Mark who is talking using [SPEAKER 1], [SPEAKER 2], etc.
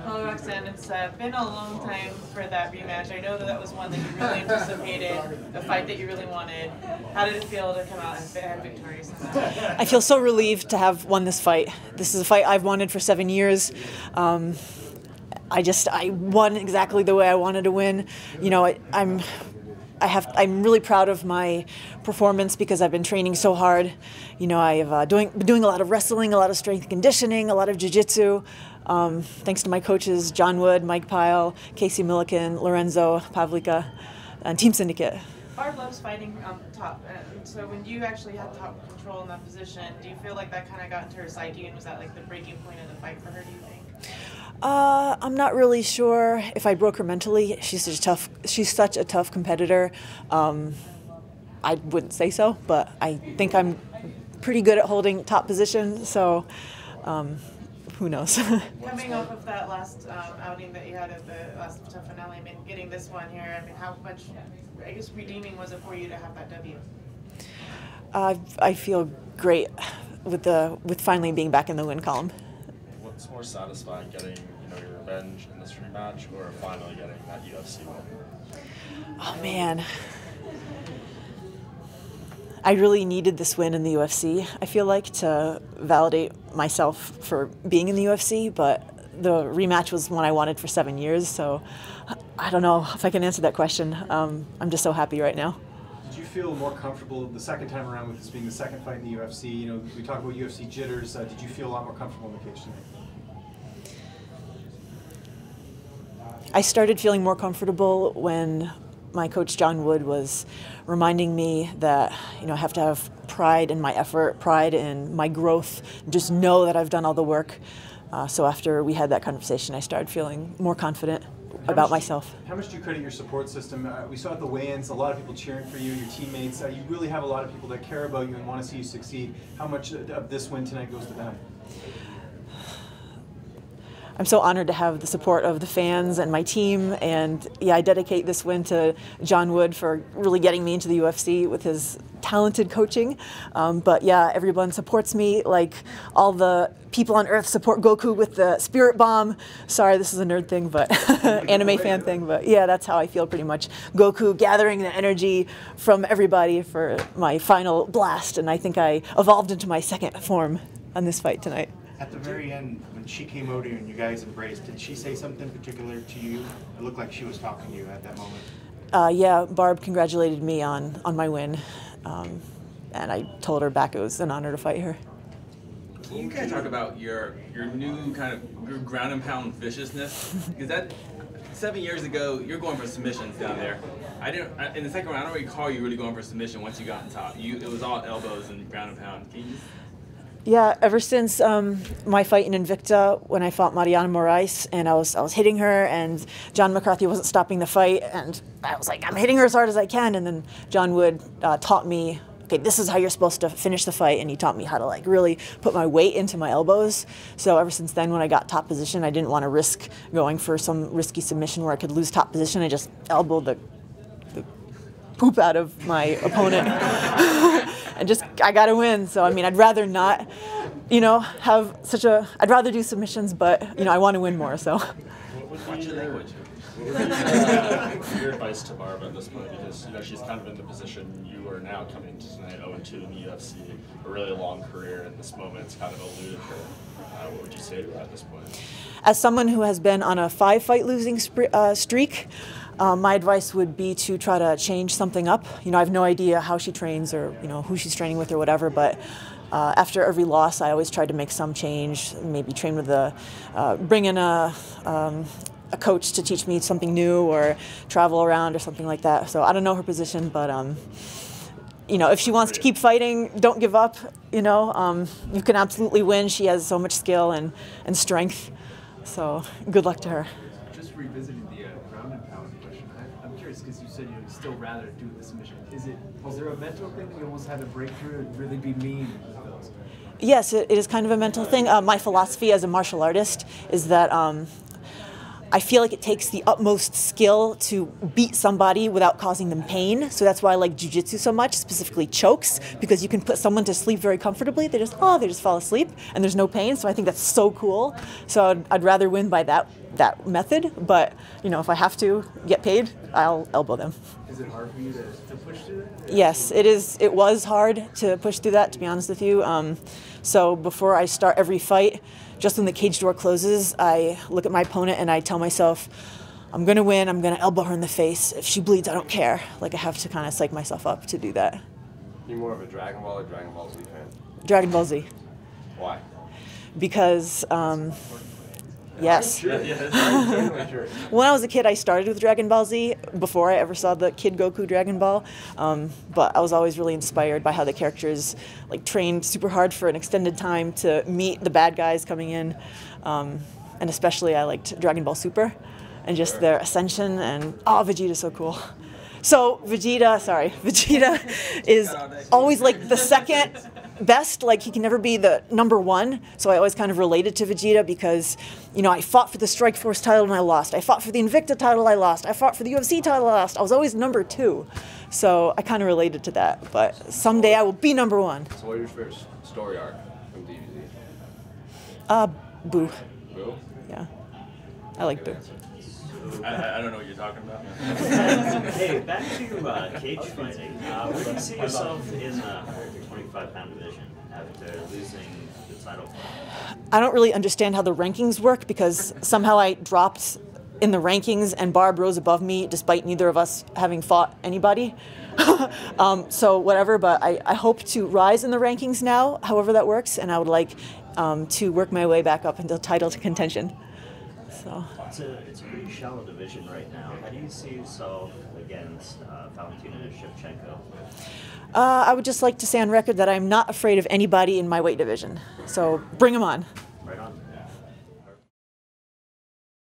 [SPEAKER 1] Well, Roxanne, it's been a long time for that rematch. I know that that was one that you really anticipated, a fight that you really wanted. How did it feel to come out and victorious in that?
[SPEAKER 2] I feel so relieved to have won this fight. This is a fight I've wanted for 7 years. I won exactly the way I wanted to win. You know, I'm really proud of my performance because I've been training so hard. You know, I've been doing a lot of wrestling, a lot of strength conditioning, a lot of jiu-jitsu. Thanks to my coaches, John Wood, Mike Pyle, Casey Milliken, Lorenzo Pavlica, and Team Syndicate.
[SPEAKER 1] Barb loves fighting on top, and so when you actually had top control in that position, do you feel like that kind of got into her psyche, and was that like the breaking point of the fight for her, do you think?
[SPEAKER 2] I'm not really sure if I broke her mentally. She's such a tough competitor. I wouldn't say so, but I think I'm pretty good at holding top position, so who knows.
[SPEAKER 1] Coming off of that last outing that you had at the last TUF finale, I mean, getting this one here, I mean, how much, I guess, redeeming was it for you to have that W?
[SPEAKER 2] I feel great with finally being back in the win column.
[SPEAKER 3] What's more satisfying, getting your revenge in this rematch, or finally getting that UFC win?
[SPEAKER 2] Oh man, I really needed this win in the UFC. I feel like to validate myself for being in the UFC, but the rematch was one I wanted for 7 years. So I don't know if I can answer that question. I'm just so happy right now.
[SPEAKER 4] Did you feel more comfortable the second time around with this being the second fight in the UFC? You know, we talk about UFC jitters. Did you feel a lot more comfortable in the cage tonight?
[SPEAKER 2] I started feeling more comfortable when my coach John Wood was reminding me that I have to have pride in my effort, pride in my growth, just know that I've done all the work. So after we had that conversation, I started feeling more confident about myself.
[SPEAKER 4] How much do you credit your support system? We saw at the weigh-ins a lot of people cheering for you, your teammates. You really have a lot of people that care about you and want to see you succeed. How much of this win tonight goes to them?
[SPEAKER 2] I'm so honored to have the support of the fans and my team, and yeah, I dedicate this win to John Wood for really getting me into the UFC with his talented coaching. But yeah, everyone supports me like all the people on Earth support Goku with the spirit bomb. Sorry, this is a nerd thing, but anime fan thing, but yeah, that's how I feel pretty much. Goku gathering the energy from everybody for my final blast, and I think I evolved into my second form on this fight tonight.
[SPEAKER 5] At the very end, when she came over to you and you guys embraced, did she say something particular to you? It looked like she was talking to you at that moment.
[SPEAKER 2] Yeah, Barb congratulated me on my win, and I told her back it was an honor to fight her.
[SPEAKER 6] Can you kind of talk about your new kind of your ground and pound viciousness? Because that 7 years ago, you're going for submissions down there. In the second round, I don't recall you really going for submission once you got on top. It was all elbows and ground and pound. Can you just...
[SPEAKER 2] Yeah, ever since my fight in Invicta, when I fought Mariana Moraes, and I was hitting her, and John McCarthy wasn't stopping the fight, and I was like, I'm hitting her as hard as I can, and then John Wood taught me, okay, this is how you're supposed to finish the fight, and he taught me how to like really put my weight into my elbows. So ever since then, when I got top position, I didn't want to risk going for some risky submission where I could lose top position. I just elbowed the poop out of my opponent. And I got to win. So, I mean, I'd rather not, have I'd rather do submissions, but, I want to win more, so.
[SPEAKER 6] Watch your language.
[SPEAKER 3] What would be your advice to Barb at this point? Because, she's kind of in the position you are now coming into tonight, 0-2 in the UFC, a really long career, and this moment's kind of eluded her. What would you say to her at this point?
[SPEAKER 2] As someone who has been on a 5-fight losing streak, my advice would be to try to change something up. I have no idea how she trains or who she's training with or whatever, but after every loss, I always try to make some change. Maybe train with bring in a coach to teach me something new, or travel around or something like that. So I don't know her position, but if she wants to keep fighting, don't give up. You can absolutely win. She has so much skill and strength. So good luck to her.
[SPEAKER 7] Just revisiting the ground and pound question, I'm curious because you said you'd still rather do the submission. Was there a mental thing that you almost had to break through and really be mean with those? Yes,
[SPEAKER 2] it is kind of a mental thing. My philosophy as a martial artist is that I feel like it takes the utmost skill to beat somebody without causing them pain. So that's why I like jiu-jitsu so much, specifically chokes, because you can put someone to sleep very comfortably. They just fall asleep, and there's no pain. So I think that's so cool. So I'd rather win by that method. But if I have to get paid, I'll elbow them.
[SPEAKER 7] Is it hard for you to push through that?
[SPEAKER 2] Yes, it is. It was hard to push through that, to be honest with you. So before I start every fight, just when the cage door closes, I look at my opponent and I tell myself, I'm going to win, I'm going to elbow her in the face. If she bleeds, I don't care. Like, I have to kind of psych myself up to do that.
[SPEAKER 8] You more of a Dragon Ball or Dragon Ball Z fan?
[SPEAKER 2] Dragon Ball Z.
[SPEAKER 8] Why?
[SPEAKER 2] Because, yes.
[SPEAKER 8] Sure.
[SPEAKER 2] When I was a kid, I started with Dragon Ball Z before I ever saw the Kid Goku Dragon Ball. But I was always really inspired by how the characters trained super hard for an extended time to meet the bad guys coming in. And especially I liked Dragon Ball Super and just their ascension, and Vegeta's so cool. So Vegeta is always the second best. He can never be the number one. So I always kind of related to Vegeta because, I fought for the Strikeforce title and I lost. I fought for the Invicta title, I lost. I fought for the UFC title, I lost. I was always number 2. So I kind of related to that. But someday I will be number 1.
[SPEAKER 8] So what is your favorite story arc from DBZ?
[SPEAKER 2] Boo.
[SPEAKER 8] Boo?
[SPEAKER 2] Yeah. I like Boo.
[SPEAKER 6] I don't know what you're talking about.
[SPEAKER 9] Hey, back to cage fighting. Where do you see yourself in the 125-pound division after losing the title?
[SPEAKER 2] I don't really understand how the rankings work because somehow I dropped in the rankings and Barb rose above me despite neither of us having fought anybody. So whatever, but I hope to rise in the rankings now, however that works, and I would like to work my way back up into title contention. So.
[SPEAKER 9] It's a pretty shallow division right now. How do you see yourself against Valentina Shevchenko?
[SPEAKER 2] I would just like to say on record that I'm not afraid of anybody in my weight division. So bring them on.